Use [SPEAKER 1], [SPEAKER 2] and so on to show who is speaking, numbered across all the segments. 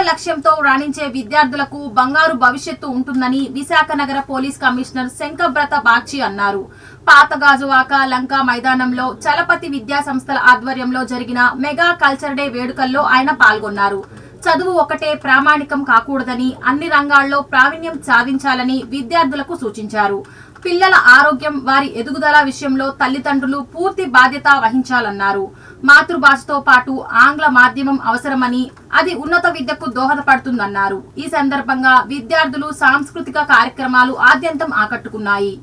[SPEAKER 1] లక్ష్యంతో రాణించే విద్యార్థులకు బంగారు భవిష్యత్తు ఉంటుందని విశాఖ నగర పోలీస్ కమిషనర్ శంకబ్రత బాగ్చి అన్నారు. పాతగాజువాక లంక మైదానంలో చలపతి విద్యా సంస్థల ఆధ్వర్యంలో జరిగిన మెగా కల్చర్ డే వేడుకల్లో ఆయన పాల్గొన్నారు. చదువు ఒకటే ప్రామాణికం కాకూడదని, అన్ని రంగాల్లో ప్రావీణ్యం సాధించాలని విద్యార్థులకు సూచించారు. పిల్లల ఆరోగ్యం, వారి ఎదుగుదల విషయంలో తల్లిదండ్రులు పూర్తి బాధ్యత వహించాలన్నారు. మాతృభాషతో పాటు ఆంగ్ల మాధ్యమం అవసరమని, అది ఉన్నత విద్యకు దోహదపడుతుందన్నారు. ఈ సందర్భంగా విద్యార్థులు సాంస్కృతిక కార్యక్రమాలు ఆద్యంతం ఆకట్టుకున్నాయి.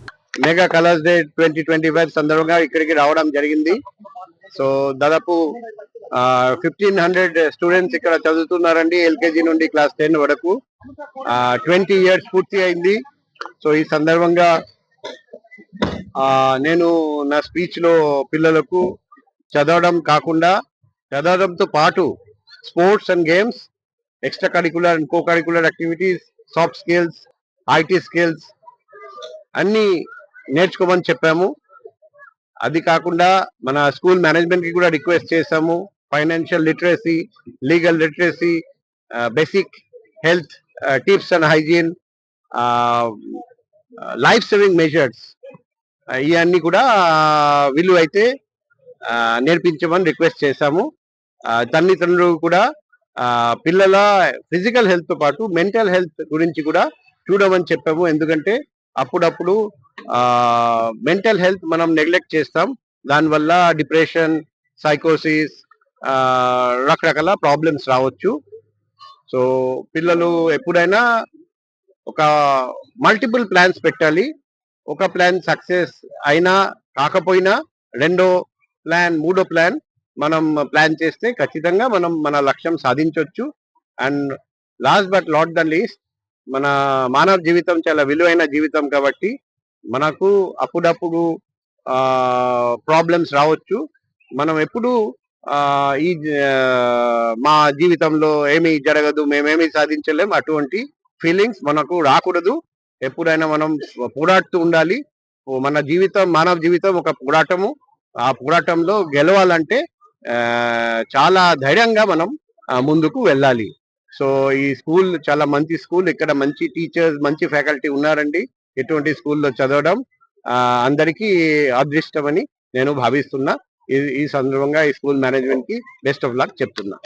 [SPEAKER 2] మెగా కలర్స్ డే 2025 సందర్భంగా ఇక్కడికి రావడం జరిగింది. సో దాదాపు 1500 స్టూడెంట్స్ ఇక్కడ చదువుతున్నారండి. ఎల్కేజీ నుండి క్లాస్ 10 వరకు 20 ఇయర్స్ పూర్తి అయింది. సో ఈ సందర్భంగా నేను నా స్పీచ్ లో పిల్లలకు చదవడం కాకుండా, చదవడంతో పాటు sports and games, extra curricular and co curricular activities, soft skills, IT skills అన్ని నేర్చుకోమని చెప్పాము. అది కాకుండా మన స్కూల్ మేనేజ్మెంట్ కి కూడా రిక్వెస్ట్ చేశాము. Financial literacy, legal literacy, basic health tips and hygiene, life saving measures ఇవన్నీ కూడా వీలువైతే నేర్పించమని రిక్వెస్ట్ చేశాము. తల్లిదండ్రులు కూడా పిల్లల ఫిజికల్ హెల్త్ తో పాటు మెంటల్ హెల్త్ గురించి కూడా చూడమని చెప్పాము. ఎందుకంటే అప్పుడప్పుడు మెంటల్ హెల్త్ మనం నెగ్లెక్ట్ చేస్తాం. దానివల్ల డిప్రెషన్, సైకోసిస్, రకరకాల ప్రాబ్లమ్స్ రావచ్చు. సో పిల్లలు ఎప్పుడైనా ఒక మల్టిపుల్ ప్లాన్స్ పెట్టాలి. ఒక ప్లాన్ సక్సెస్ అయినా కాకపోయినా రెండో ప్లాన్, మూడో ప్లాన్ మనం ప్లాన్ చేస్తే ఖచ్చితంగా మనం మన లక్ష్యం సాధించవచ్చు. And last but not the least, మన మానవ జీవితం చాలా విలువైన జీవితం కాబట్టి మనకు అప్పుడప్పుడు ప్రాబ్లమ్స్ రావచ్చు. మనం ఎప్పుడు మా జీవితంలో ఏమీ జరగదు, మేమేమీ సాధించలేం, అటువంటి ఫీలింగ్స్ మనకు రాకూడదు. ఎప్పుడైనా మనం పోరాడుతూ ఉండాలి. మన జీవితం, మానవ జీవితం ఒక పోరాటము. ఆ పోరాటంలో గెలవాలంటే చాలా ధైర్యంగా మనం ముందుకు వెళ్ళాలి. సో ఈ స్కూల్ చాలా మంచి స్కూల్. ఇక్కడ మంచి టీచర్స్, మంచి ఫ్యాకల్టీ ఉన్నారండి. ఎటువంటి స్కూల్లో చదవడం అందరికీ అదృష్టమని నేను భావిస్తున్నా. ఈ సందర్భంగా ఈ స్కూల్ మేనేజ్మెంట్ కి బెస్ట్ ఆఫ్ లక్ చెప్తున్నా.